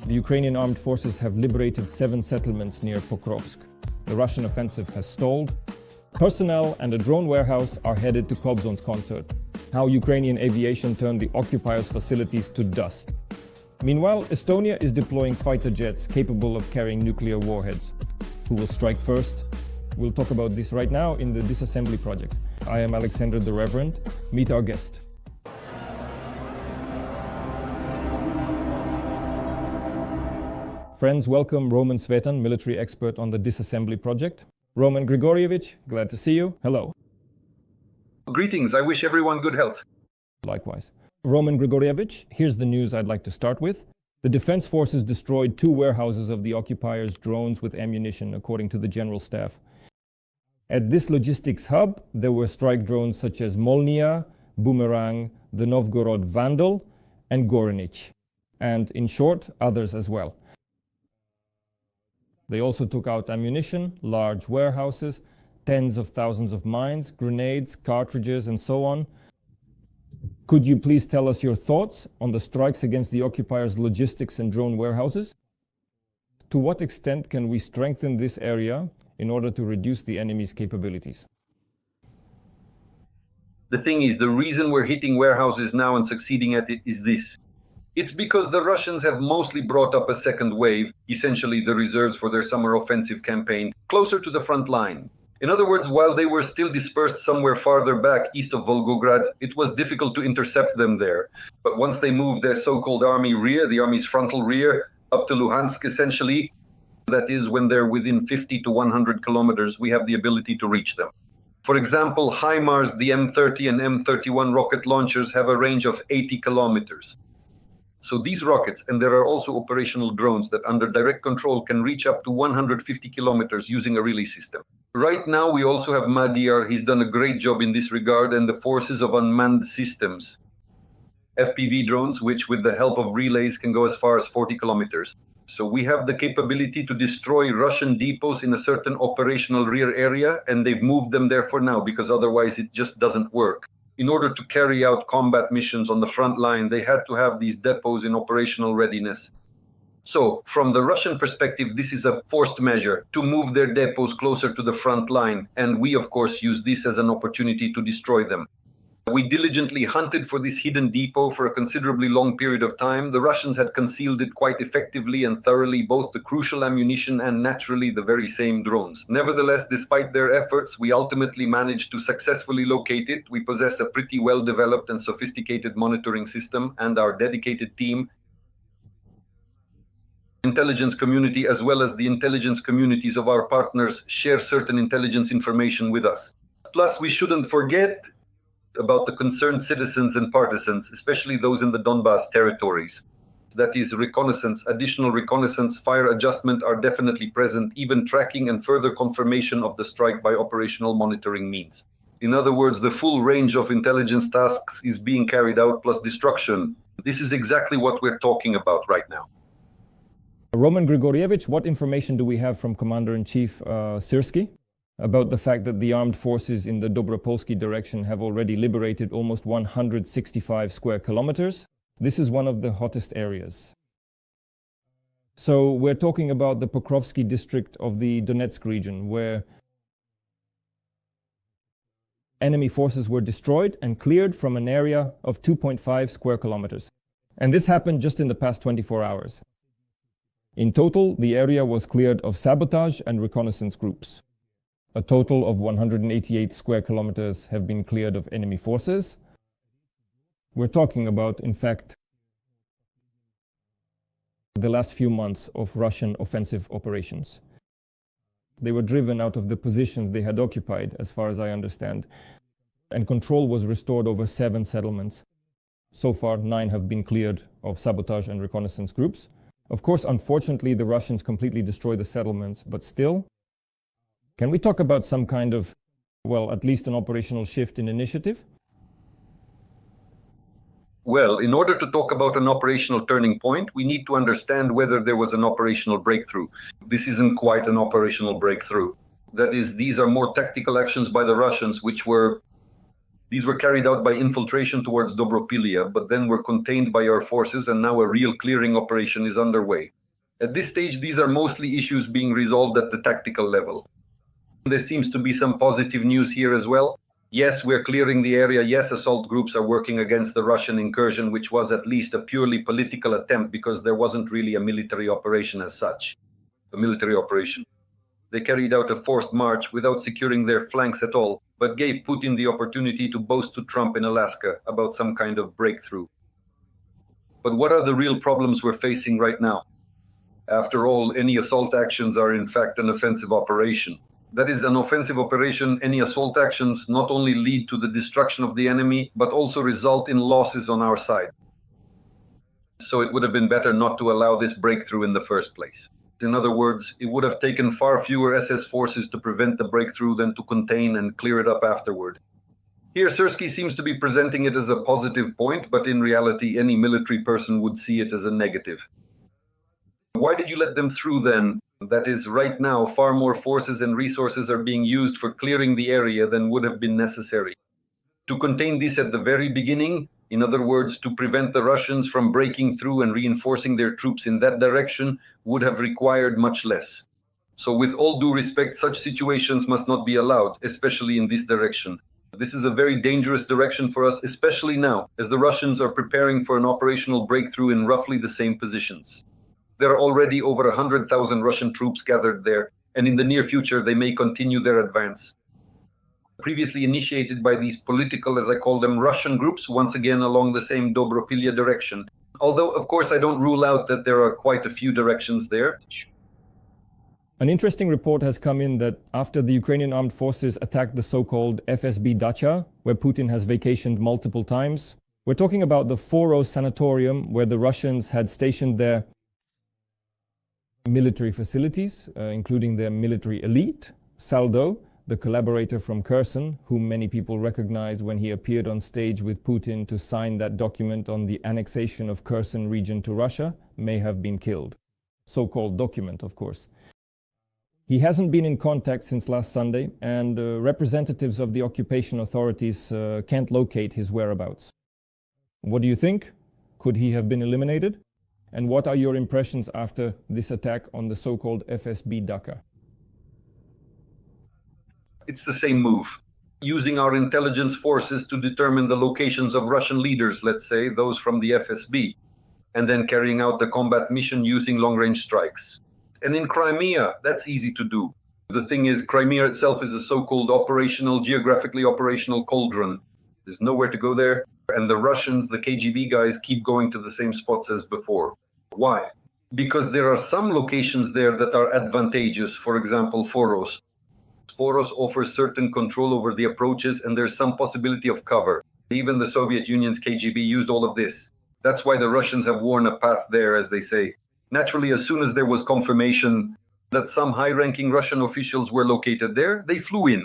The Ukrainian armed forces have liberated 7 settlements near Pokrovsk. The Russian offensive has stalled. Personnel and a drone warehouse are headed to Kobzon's concert. How Ukrainian aviation turned the occupiers' facilities to dust. Meanwhile, Estonia is deploying fighter jets capable of carrying nuclear warheads. Who will strike first? We'll talk about this right now in the Disassembly Project. I am Alexander the Reverend. Meet our guest. Friends, welcome Roman Svetan, military expert on the Disassembly Project. Roman Grigorievich, glad to see you. Hello. Greetings. I wish everyone good health. Likewise. Roman Grigorievich, here's the news I'd like to start with. The defense forces destroyed 2 warehouses of the occupiers' drones with ammunition, according to the General Staff. At this logistics hub, there were strike drones such as Molnia, Boomerang, the Novgorod Vandal, and Goranich. And in short, others as well. They also took out ammunition, large warehouses, tens of thousands of mines, grenades, cartridges, and so on. Could you please tell us your thoughts on the strikes against the occupiers' logistics and drone warehouses? To what extent can we strengthen this area in order to reduce the enemy's capabilities? The thing is, the reason we're hitting warehouses now and succeeding at it is this. It's because the Russians have mostly brought up a second wave, essentially the reserves for their summer offensive campaign, closer to the front line. In other words, while they were still dispersed somewhere farther back east of Volgograd, it was difficult to intercept them there. But once they moved their so-called army rear, the army's frontal rear, up to Luhansk essentially, that is when they're within 50 to 100 kilometers, we have the ability to reach them. For example, HIMARS, the M30 and M31 rocket launchers have a range of 80 kilometers. So these rockets, and there are also operational drones that under direct control can reach up to 150 kilometers using a relay system. Right now we also have Madiyar. He's done a great job in this regard, and the forces of unmanned systems. FPV drones, which with the help of relays can go as far as 40 kilometers. So we have the capability to destroy Russian depots in a certain operational rear area, and they've moved them there for now because otherwise it just doesn't work. In order to carry out combat missions on the front line, they had to have these depots in operational readiness. So, from the Russian perspective, this is a forced measure to move their depots closer to the front line, and we, of course, use this as an opportunity to destroy them. We diligently hunted for this hidden depot for a considerably long period of time. The Russians had concealed it quite effectively and thoroughly, both the crucial ammunition and naturally the very same drones. Nevertheless, despite their efforts, we ultimately managed to successfully locate it. We possess a pretty well-developed and sophisticated monitoring system, and our dedicated team, intelligence community, as well as the intelligence communities of our partners, share certain intelligence information with us. Plus, we shouldn't forget about the concerned citizens and partisans, especially those in the Donbas territories. That is, reconnaissance, additional reconnaissance, fire adjustment are definitely present, even tracking and further confirmation of the strike by operational monitoring means. In other words, the full range of intelligence tasks is being carried out, plus destruction. This is exactly what we're talking about right now. Roman Grigorievich, what information do we have from Commander-in-Chief Syrsky about the fact that the armed forces in the Dobropolsky direction have already liberated almost 165 square kilometers? This is one of the hottest areas. So we're talking about the Pokrovsky district of the Donetsk region, where enemy forces were destroyed and cleared from an area of 2.5 square kilometers. And this happened just in the past 24 hours. In total, the area was cleared of sabotage and reconnaissance groups. A total of 188 square kilometers have been cleared of enemy forces. We're talking about, in fact, the last few months of Russian offensive operations. They were driven out of the positions they had occupied, as far as I understand, and control was restored over 7 settlements. So far, 9 have been cleared of sabotage and reconnaissance groups. Of course, unfortunately, the Russians completely destroyed the settlements, but still, can we talk about some kind of, well, at least an operational shift in initiative? Well, in order to talk about an operational turning point, we need to understand whether there was an operational breakthrough. This isn't quite an operational breakthrough. That is, these are more tactical actions by the Russians, which were These were carried out by infiltration towards Dobropilia, but then were contained by our forces, and now a real clearing operation is underway. At this stage, these are mostly issues being resolved at the tactical level. There seems to be some positive news here as well. Yes, we're clearing the area. Yes, assault groups are working against the Russian incursion, which was at least a purely political attempt because there wasn't really a military operation as such. A military operation. They carried out a forced march without securing their flanks at all, but gave Putin the opportunity to boast to Trump in Alaska about some kind of breakthrough. But what are the real problems we're facing right now? After all, any assault actions are in fact an offensive operation. That is, an offensive operation, any assault actions not only lead to the destruction of the enemy, but also result in losses on our side. So it would have been better not to allow this breakthrough in the first place. In other words, it would have taken far fewer SS forces to prevent the breakthrough than to contain and clear it up afterward. Here, Syrskyi seems to be presenting it as a positive point, but in reality, any military person would see it as a negative. Why did you let them through then? That is, right now, far more forces and resources are being used for clearing the area than would have been necessary. To contain this at the very beginning, in other words, to prevent the Russians from breaking through and reinforcing their troops in that direction, would have required much less. So with all due respect, such situations must not be allowed, especially in this direction. This is a very dangerous direction for us, especially now, as the Russians are preparing for an operational breakthrough in roughly the same positions. There are already over 100,000 Russian troops gathered there, and in the near future they may continue their advance. Previously initiated by these political, as I call them, Russian groups, once again along the same Dobropilia direction. Although, of course, I don't rule out that there are quite a few directions there. An interesting report has come in that after the Ukrainian armed forces attacked the so-called FSB Dacha, where Putin has vacationed multiple times, we're talking about the Foros sanatorium where the Russians had stationed their military facilities, including their military elite, Saldo, the collaborator from Kherson, whom many people recognized when he appeared on stage with Putin to sign that document on the annexation of Kherson region to Russia, may have been killed. So-called document, of course. He hasn't been in contact since last Sunday, and representatives of the occupation authorities can't locate his whereabouts. What do you think? Could he have been eliminated? And what are your impressions after this attack on the so-called FSB Dacha? It's the same move. Using our intelligence forces to determine the locations of Russian leaders, let's say, those from the FSB, and then carrying out the combat mission using long-range strikes. And in Crimea, that's easy to do. The thing is, Crimea itself is a so-called geographically operational cauldron. There's nowhere to go there, and the Russians, the KGB guys, keep going to the same spots as before. Why? Because there are some locations there that are advantageous, for example, Foros. Foros offers certain control over the approaches, and there's some possibility of cover. Even the Soviet Union's KGB used all of this. That's why the Russians have worn a path there, as they say. Naturally, as soon as there was confirmation that some high-ranking Russian officials were located there, they flew in.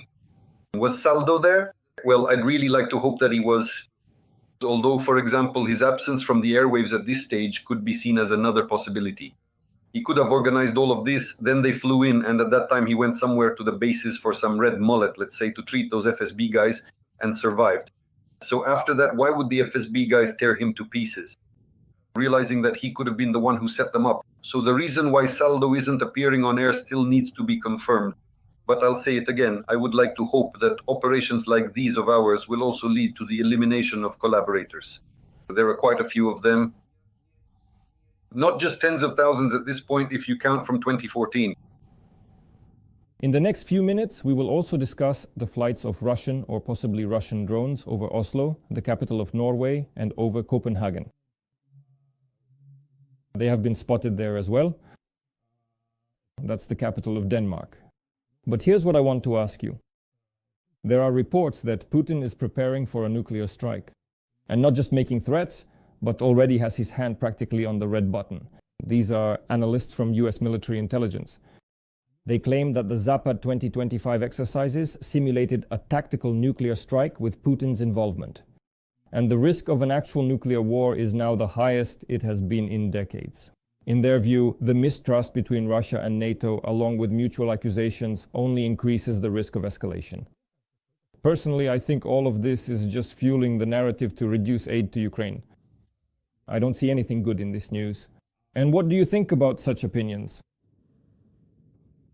Was Saldo there? Well, I'd really like to hope that he was. Although, for example, his absence from the airwaves at this stage could be seen as another possibility. He could have organized all of this, then they flew in, and at that time he went somewhere to the bases for some red mullet, let's say, to treat those FSB guys, and survived. So after that, why would the FSB guys tear him to pieces? Realizing that he could have been the one who set them up. So the reason why Saldo isn't appearing on air still needs to be confirmed. But I'll say it again, I would like to hope that operations like these of ours will also lead to the elimination of collaborators. There are quite a few of them. Not just tens of thousands at this point if you count from 2014. In the next few minutes, we will also discuss the flights of Russian or possibly Russian drones over Oslo, the capital of Norway, and over Copenhagen. They have been spotted there as well. That's the capital of Denmark. But here's what I want to ask you. There are reports that Putin is preparing for a nuclear strike. And not just making threats, but already has his hand practically on the red button. These are analysts from US military intelligence. They claim that the Zapad 2025 exercises simulated a tactical nuclear strike with Putin's involvement. And the risk of an actual nuclear war is now the highest it has been in decades. In their view, the mistrust between Russia and NATO, along with mutual accusations, only increases the risk of escalation. Personally, I think all of this is just fueling the narrative to reduce aid to Ukraine. I don't see anything good in this news. And what do you think about such opinions?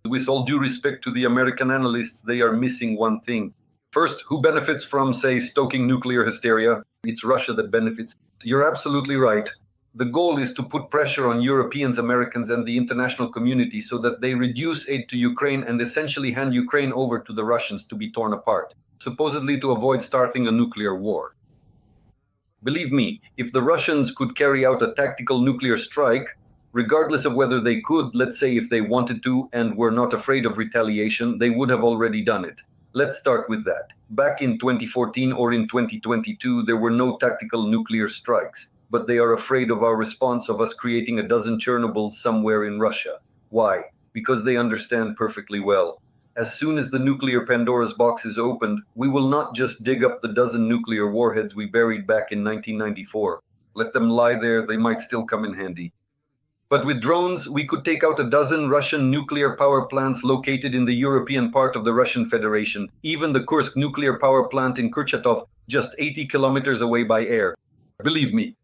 With all due respect to the American analysts, they are missing one thing. First, who benefits from, say, stoking nuclear hysteria? It's Russia that benefits. You're absolutely right. The goal is to put pressure on Europeans, Americans, and the international community so that they reduce aid to Ukraine and essentially hand Ukraine over to the Russians to be torn apart, supposedly to avoid starting a nuclear war. Believe me, if the Russians could carry out a tactical nuclear strike, regardless of whether they could, let's say if they wanted to and were not afraid of retaliation, they would have already done it. Let's start with that. Back in 2014 or in 2022, there were no tactical nuclear strikes, but they are afraid of our response of us creating a dozen Chernobyls somewhere in Russia. Why? Because they understand perfectly well. As soon as the nuclear Pandora's box is opened, we will not just dig up the dozen nuclear warheads we buried back in 1994. Let them lie there, they might still come in handy. But with drones, we could take out a dozen Russian nuclear power plants located in the European part of the Russian Federation, even the Kursk nuclear power plant in Kurchatov, just 80 kilometers away by air. Believe me,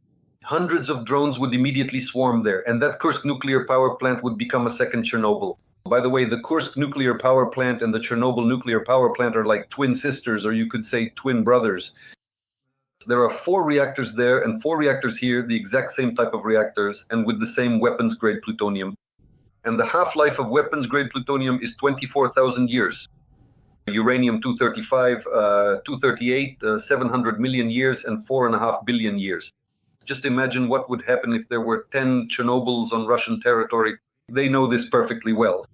hundreds of drones would immediately swarm there, and that Kursk nuclear power plant would become a second Chernobyl. By the way, the Kursk nuclear power plant and the Chernobyl nuclear power plant are like twin sisters, or you could say twin brothers. There are 4 reactors there and 4 reactors here, the exact same type of reactors, and with the same weapons-grade plutonium. And the half-life of weapons-grade plutonium is 24,000 years. Uranium-235, 238, 700 million years, and 4.5 billion years. Just imagine what would happen if there were 10 Chernobyls on Russian territory. They know this perfectly well.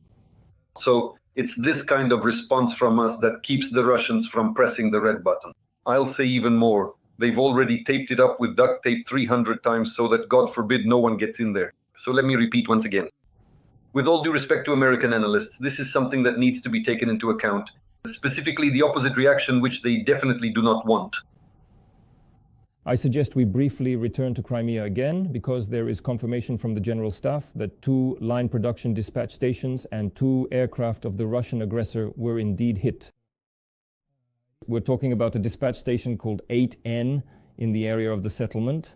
So it's this kind of response from us that keeps the Russians from pressing the red button. I'll say even more. They've already taped it up with duct tape 300 times so that, God forbid, no one gets in there. So let me repeat once again. With all due respect to American analysts, this is something that needs to be taken into account, specifically the opposite reaction, which they definitely do not want. I suggest we briefly return to Crimea again, because there is confirmation from the General Staff that 2 line production dispatch stations and 2 aircraft of the Russian aggressor were indeed hit. We're talking about a dispatch station called 8N in the area of the settlement.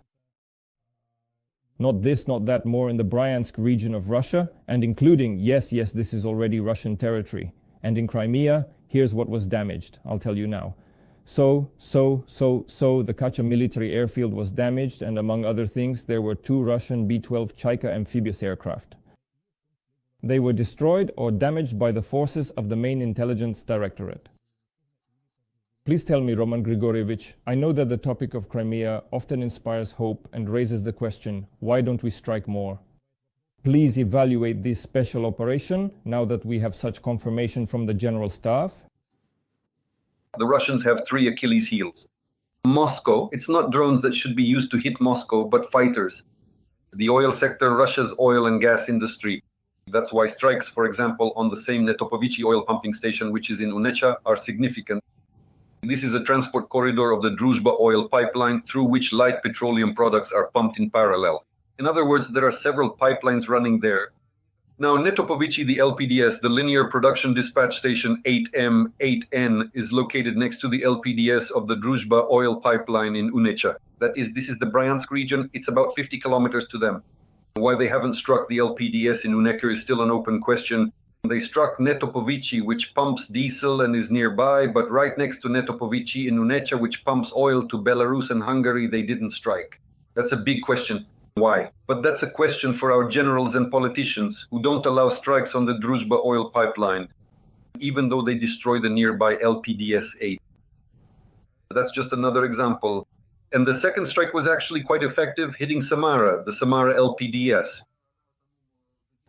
Not this, not that, more in the Bryansk region of Russia, and including, yes, this is already Russian territory. And in Crimea, here's what was damaged. I'll tell you now. So, the Kacha military airfield was damaged, and among other things, there were 2 Russian B-12 Chaika amphibious aircraft. They were destroyed or damaged by the forces of the main intelligence directorate. Please tell me, Roman Grigorievich, I know that the topic of Crimea often inspires hope and raises the question, why don't we strike more? Please evaluate this special operation now that we have such confirmation from the General Staff. The Russians have 3 Achilles heels. Moscow, it's not drones that should be used to hit Moscow, but fighters. The oil sector, Russia's oil and gas industry. That's why strikes, for example, on the same Netopovichi oil pumping station, which is in Unecha, are significant. This is a transport corridor of the Druzhba oil pipeline through which light petroleum products are pumped in parallel. In other words, there are several pipelines running there. Now, Netopovichi, the LPDS, the Linear Production Dispatch Station 8M, 8N, is located next to the LPDS of the Druzhba oil pipeline in Unecha. This is the Bryansk region. It's about 50 kilometers to them. Why they haven't struck the LPDS in Unecha is still an open question. They struck Netopovichi, which pumps diesel and is nearby, but right next to Netopovichi in Unecha, which pumps oil to Belarus and Hungary, they didn't strike. That's a big question. Why? But that's a question for our generals and politicians who don't allow strikes on the Druzhba oil pipeline, even though they destroy the nearby LPDS-8. That's just another example. And the second strike was actually quite effective, hitting Samara, the Samara LPDS.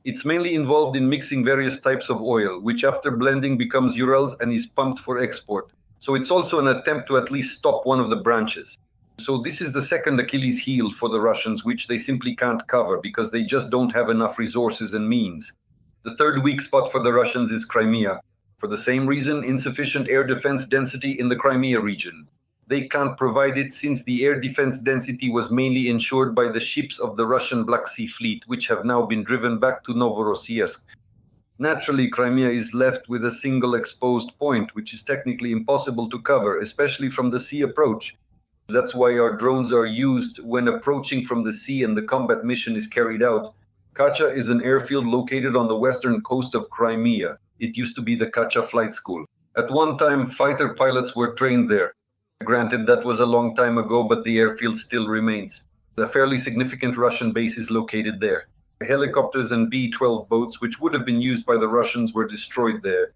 It's mainly involved in mixing various types of oil, which after blending becomes Urals and is pumped for export. So it's also an attempt to at least stop one of the branches. So this is the second Achilles heel for the Russians, which they simply can't cover because they just don't have enough resources and means. The third weak spot for the Russians is Crimea. For the same reason, insufficient air defense density in the Crimea region. They can't provide it since the air defense density was mainly ensured by the ships of the Russian Black Sea Fleet, which have now been driven back to Novorossiysk. Naturally, Crimea is left with a single exposed point, which is technically impossible to cover, especially from the sea approach. That's why our drones are used when approaching from the sea and the combat mission is carried out. Kacha is an airfield located on the western coast of Crimea. It used to be the Kacha Flight School. At one time, fighter pilots were trained there. Granted, that was a long time ago, but the airfield still remains. A fairly significant Russian base is located there. Helicopters and B-12 boats, which would have been used by the Russians, were destroyed there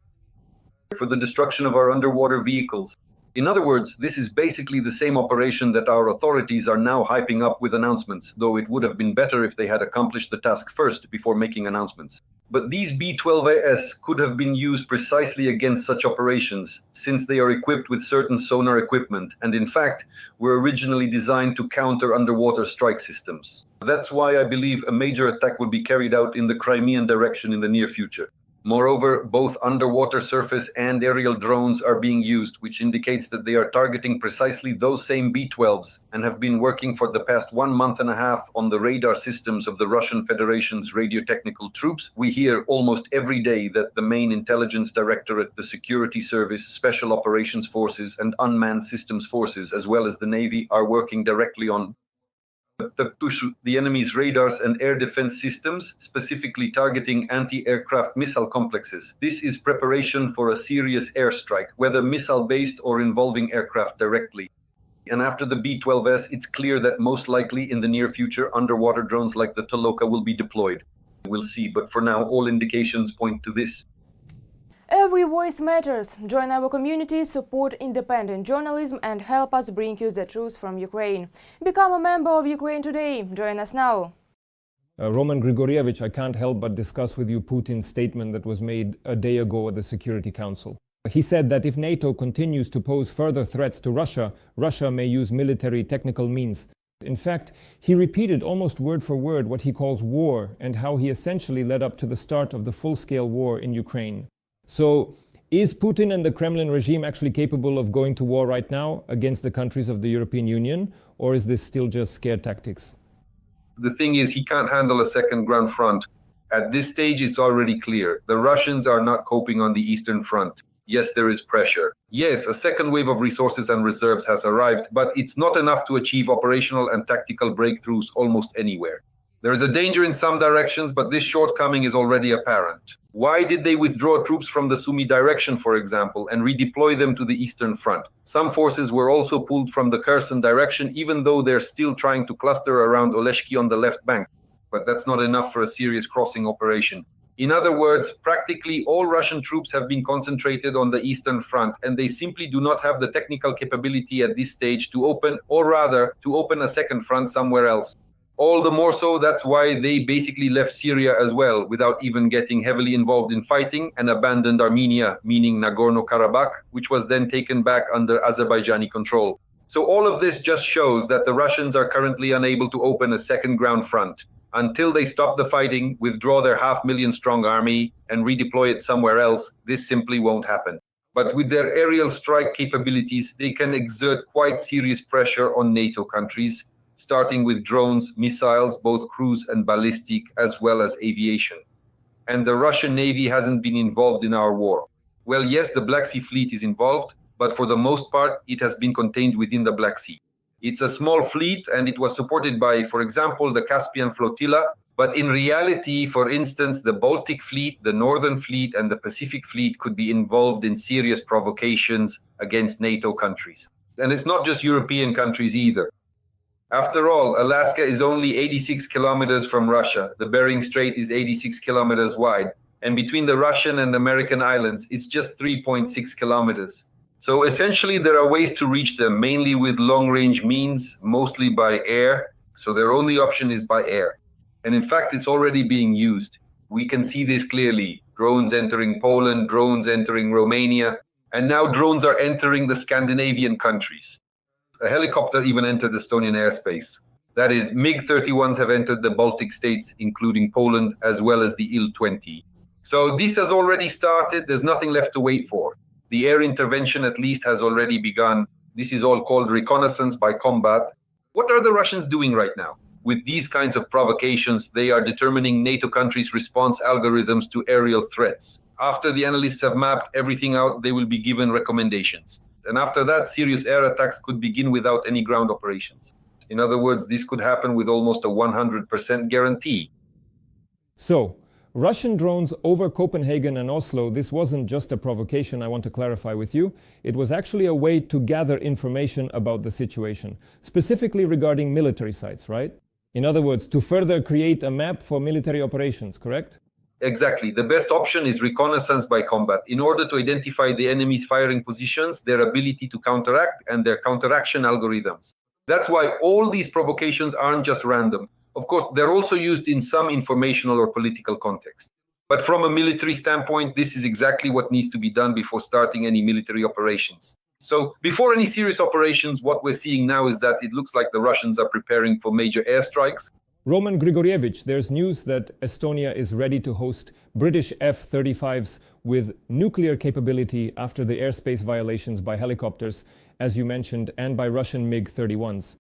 for the destruction of our underwater vehicles. In other words, this is basically the same operation that our authorities are now hyping up with announcements, though it would have been better if they had accomplished the task first before making announcements. But these B-12AS could have been used precisely against such operations, since they are equipped with certain sonar equipment, and in fact, were originally designed to counter underwater strike systems. That's why I believe a major attack will be carried out in the Crimean direction in the near future. Moreover, both underwater surface and aerial drones are being used, which indicates that they are targeting precisely those same B-12s and have been working for the past 1 month and a half on the radar systems of the Russian Federation's radio technical troops. We hear almost every day that the main intelligence directorate, the security service, special operations forces, and unmanned systems forces, as well as the Navy, are working directly on the enemy's radars and air defense systems, specifically targeting anti-aircraft missile complexes. This is preparation for a serious airstrike, whether missile-based or involving aircraft directly. And after the B-12S, it's clear that most likely in the near future, underwater drones like the Toloka will be deployed. We'll see, but for now, all indications point to this. Every voice matters. Join our community, support independent journalism and help us bring you the truth from Ukraine. Become a member of Ukraine Today. Join us now. Roman Grigorievich, I can't help but discuss with you Putin's statement that was made a day ago at the Security Council. He said that if NATO continues to pose further threats to Russia, Russia may use military technical means. In fact, he repeated almost word for word what he calls war and how he essentially led up to the start of the full-scale war in Ukraine. So, is Putin and the Kremlin regime actually capable of going to war right now against the countries of the European Union, or is this still just scare tactics? The thing is, he can't handle a second ground front. At this stage, it's already clear. The Russians are not coping on the Eastern Front. Yes, there is pressure. Yes, a second wave of resources and reserves has arrived, but it's not enough to achieve operational and tactical breakthroughs almost anywhere. There is a danger in some directions, but this shortcoming is already apparent. Why did they withdraw troops from the Sumy direction, for example, and redeploy them to the Eastern Front? Some forces were also pulled from the Kherson direction, even though they're still trying to cluster around Oleshki on the left bank. But that's not enough for a serious crossing operation. In other words, practically all Russian troops have been concentrated on the Eastern Front, and they simply do not have the technical capability at this stage to open, or rather, to open a second front somewhere else. All the more so, that's why they basically left Syria as well, without even getting heavily involved in fighting, and abandoned Armenia, meaning Nagorno-Karabakh, which was then taken back under Azerbaijani control. So all of this just shows that the Russians are currently unable to open a second ground front. Until they stop the fighting, withdraw their 500,000-strong army, and redeploy it somewhere else, this simply won't happen. But with their aerial strike capabilities, they can exert quite serious pressure on NATO countries, starting with drones, missiles, both cruise and ballistic, as well as aviation. And the Russian Navy hasn't been involved in our war. Well, yes, the Black Sea Fleet is involved, but for the most part, it has been contained within the Black Sea. It's a small fleet, and it was supported by, for example, the Caspian Flotilla, but in reality, for instance, the Baltic Fleet, the Northern Fleet, and the Pacific Fleet could be involved in serious provocations against NATO countries. And it's not just European countries either. After all, Alaska is only 86 kilometers from Russia. The Bering Strait is 86 kilometers wide. And between the Russian and American islands, it's just 3.6 kilometers. So essentially, there are ways to reach them, mainly with long-range means, mostly by air. So their only option is by air. And in fact, it's already being used. We can see this clearly. Drones entering Poland, drones entering Romania, and now drones are entering the Scandinavian countries. A helicopter even entered Estonian airspace. That is, MiG-31s have entered the Baltic states, including Poland, as well as the Il-20. So this has already started. There's nothing left to wait for. The air intervention at least has already begun. This is all called reconnaissance by combat. What are the Russians doing right now? With these kinds of provocations, they are determining NATO countries' response algorithms to aerial threats. After the analysts have mapped everything out, they will be given recommendations. And after that, serious air attacks could begin without any ground operations. In other words, this could happen with almost a 100% guarantee. So, Russian drones over Copenhagen and Oslo, this wasn't just a provocation, I want to clarify with you. It was actually a way to gather information about the situation, specifically regarding military sites, right? In other words, to further create a map for military operations, correct? Exactly. The best option is reconnaissance by combat in order to identify the enemy's firing positions, their ability to counteract, and their counteraction algorithms. That's why all these provocations aren't just random. Of course, they're also used in some informational or political context. But from a military standpoint, this is exactly what needs to be done before starting any military operations. So before any serious operations, what we're seeing now is that it looks like the Russians are preparing for major airstrikes. Roman Grigorievich, there's news that Estonia is ready to host British F-35s with nuclear capability after the airspace violations by helicopters, as you mentioned, and by Russian MiG-31s.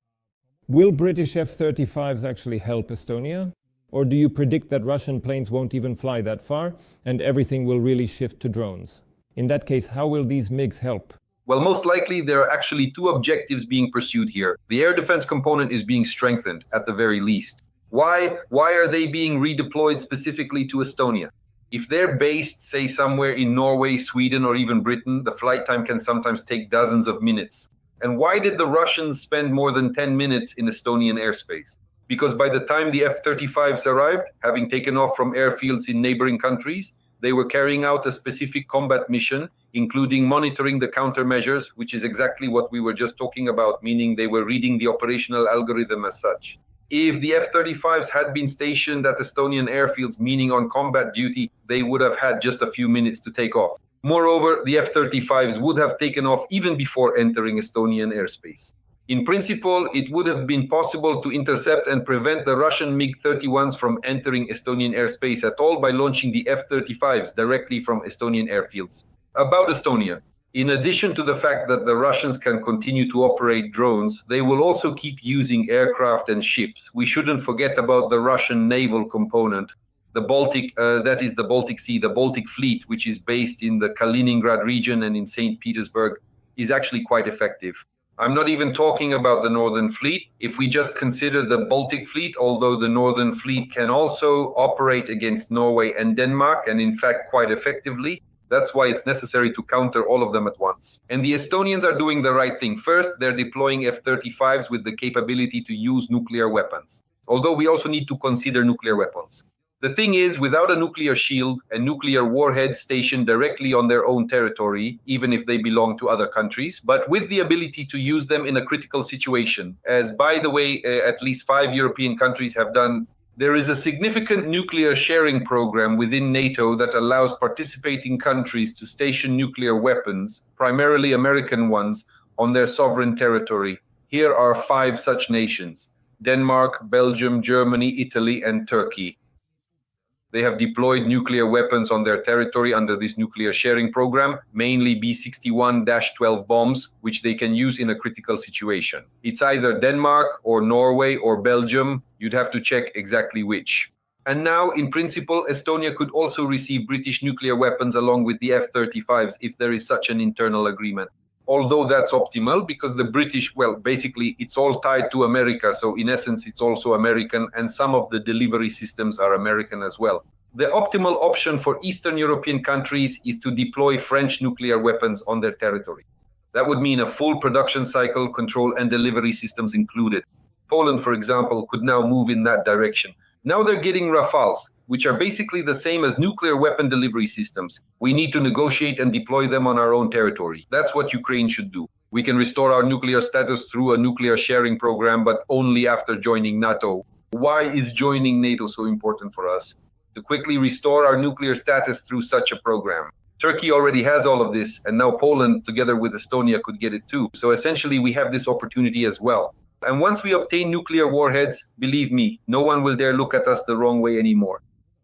Will British F-35s actually help Estonia? Or do you predict that Russian planes won't even fly that far and everything will really shift to drones? In that case, how will these MiGs help? Well, most likely there are actually two objectives being pursued here. The air defense component is being strengthened, at the very least. Why are they being redeployed specifically to Estonia? If they're based, say, somewhere in Norway, Sweden, or even Britain, the flight time can sometimes take dozens of minutes. And why did the Russians spend more than 10 minutes in Estonian airspace? Because by the time the F-35s arrived, having taken off from airfields in neighboring countries, they were carrying out a specific combat mission, including monitoring the countermeasures, which is exactly what we were just talking about, meaning they were reading the operational algorithm as such. If the F-35s had been stationed at Estonian airfields, meaning on combat duty, they would have had just a few minutes to take off. Moreover, the F-35s would have taken off even before entering Estonian airspace. In principle, it would have been possible to intercept and prevent the Russian MiG-31s from entering Estonian airspace at all by launching the F-35s directly from Estonian airfields. About Estonia. In addition to the fact that the Russians can continue to operate drones, they will also keep using aircraft and ships. We shouldn't forget about the Russian naval component. The Baltic, that is the Baltic Sea, the Baltic Fleet, which is based in the Kaliningrad region and in St. Petersburg, is actually quite effective. I'm not even talking about the Northern Fleet. If we just consider the Baltic Fleet, although the Northern Fleet can also operate against Norway and Denmark, and in fact quite effectively, that's why it's necessary to counter all of them at once. And the Estonians are doing the right thing. First, they're deploying F-35s with the capability to use nuclear weapons, although we also need to consider nuclear weapons. The thing is, without a nuclear shield and nuclear warheads stationed directly on their own territory, even if they belong to other countries, but with the ability to use them in a critical situation, as by the way, at least 5 European countries have done, there is a significant nuclear sharing program within NATO that allows participating countries to station nuclear weapons, primarily American ones, on their sovereign territory. Here are 5 such nations: Denmark, Belgium, Germany, Italy, and Turkey. They have deployed nuclear weapons on their territory under this nuclear sharing program, mainly B-61-12 bombs, which they can use in a critical situation. It's either Denmark or Norway or Belgium. You'd have to check exactly which. And now, in principle, Estonia could also receive British nuclear weapons along with the F-35s if there is such an internal agreement. Although that's optimal because the British, well, basically it's all tied to America. So in essence, it's also American, and some of the delivery systems are American as well. The optimal option for Eastern European countries is to deploy French nuclear weapons on their territory. That would mean a full production cycle, control and delivery systems included. Poland, for example, could now move in that direction. Now they're getting Rafales, which are basically the same as nuclear weapon delivery systems. We need to negotiate and deploy them on our own territory. That's what Ukraine should do. We can restore our nuclear status through a nuclear sharing program, but only after joining NATO. Why is joining NATO so important for us? To quickly restore our nuclear status through such a program. Turkey already has all of this, and now Poland, together with Estonia, could get it too. So essentially, we have this opportunity as well. And once we obtain nuclear warheads, believe me, no one will dare look at us the wrong way anymore.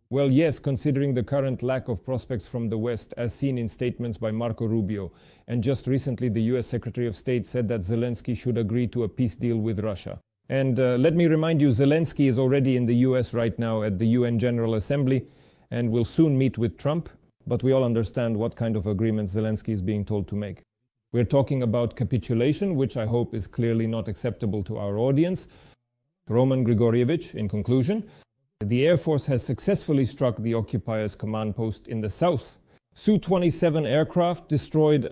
Well, yes, considering the current lack of prospects from the West, as seen in statements by Marco Rubio. And just recently, the US Secretary of State said that Zelensky should agree to a peace deal with Russia. And let me remind you, Zelensky is already in the US right now at the UN General Assembly and will soon meet with Trump, but we all understand what kind of agreements Zelensky is being told to make. We're talking about capitulation, which I hope is clearly not acceptable to our audience. Roman Grigorievich, in conclusion, the Air Force has successfully struck the occupiers' command post in the south. Su-27 aircraft destroyed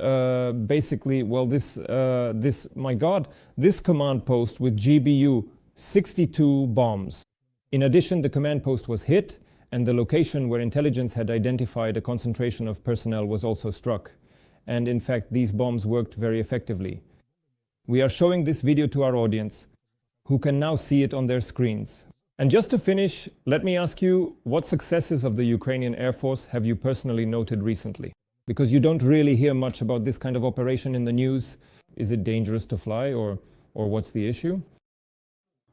this command post with GBU 62 bombs. In addition, the command post was hit, and the location where intelligence had identified a concentration of personnel was also struck. And in fact, these bombs worked very effectively. We are showing this video to our audience, who can now see it on their screens. And just to finish, let me ask you, what successes of the Ukrainian Air Force have you personally noted recently? Because you don't really hear much about this kind of operation in the news. Is it dangerous to fly, or what's the issue?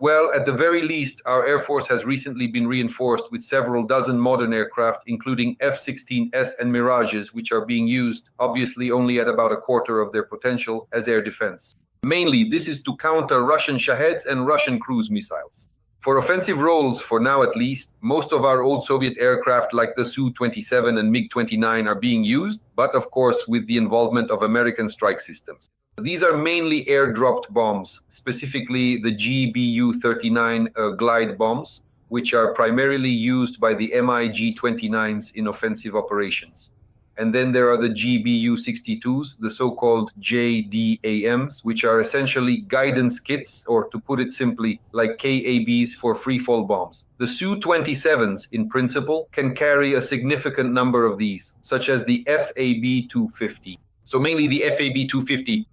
Well, at the very least, our Air Force has recently been reinforced with several dozen modern aircraft, including F-16S and Mirages, which are being used, obviously only at about a quarter of their potential, as air defense. Mainly, this is to counter Russian Shaheds and Russian cruise missiles. For offensive roles, for now at least, most of our old Soviet aircraft like the Su-27 and MiG-29 are being used, but of course with the involvement of American strike systems. These are mainly air-dropped bombs, specifically the GBU-39 glide bombs, which are primarily used by the MiG-29s in offensive operations. And then there are the GBU-62s, the so-called JDAMs, which are essentially guidance kits, or to put it simply, like KABs for free-fall bombs. The Su-27s, in principle, can carry a significant number of these, such as the FAB-250. So mainly the FAB-250,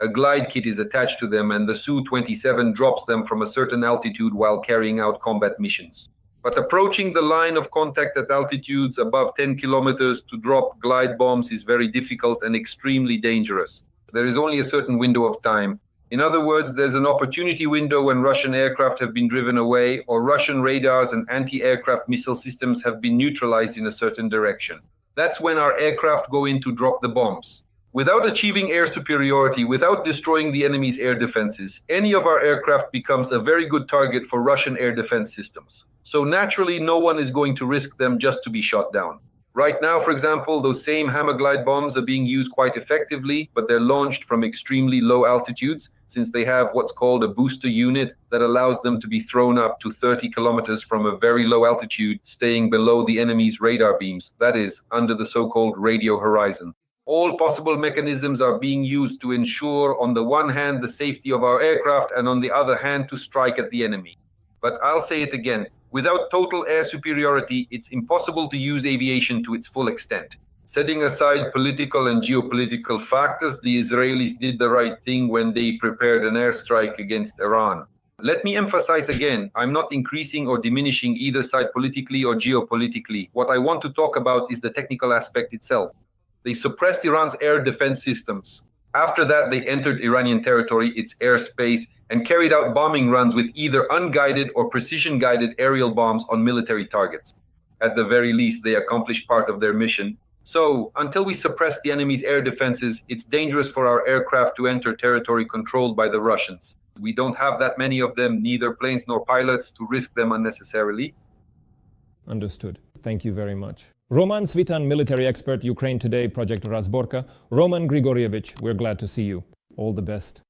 a glide kit is attached to them, and the Su-27 drops them from a certain altitude while carrying out combat missions. But approaching the line of contact at altitudes above 10 kilometers to drop glide bombs is very difficult and extremely dangerous. There is only a certain window of time. In other words, there's an opportunity window when Russian aircraft have been driven away, or Russian radars and anti-aircraft missile systems have been neutralized in a certain direction. That's when our aircraft go in to drop the bombs. Without achieving air superiority, without destroying the enemy's air defenses, any of our aircraft becomes a very good target for Russian air defense systems. So naturally, no one is going to risk them just to be shot down. Right now, for example, those same Hammer glide bombs are being used quite effectively, but they're launched from extremely low altitudes, since they have what's called a booster unit that allows them to be thrown up to 30 kilometers from a very low altitude, staying below the enemy's radar beams, that is, under the so-called radio horizon. All possible mechanisms are being used to ensure, on the one hand, the safety of our aircraft, and on the other hand, to strike at the enemy. But I'll say it again, without total air superiority, it's impossible to use aviation to its full extent. Setting aside political and geopolitical factors, the Israelis did the right thing when they prepared an airstrike against Iran. Let me emphasize again, I'm not increasing or diminishing either side politically or geopolitically. What I want to talk about is the technical aspect itself. They suppressed Iran's air defense systems. After that, they entered Iranian territory, its airspace, and carried out bombing runs with either unguided or precision-guided aerial bombs on military targets. At the very least, they accomplished part of their mission. So, until we suppress the enemy's air defenses, it's dangerous for our aircraft to enter territory controlled by the Russians. We don't have that many of them, neither planes nor pilots, to risk them unnecessarily. Understood. Thank you very much. Roman Svitan, military expert, Ukraine Today, Project Razborka. Roman Grigorievich, we're glad to see you. All the best.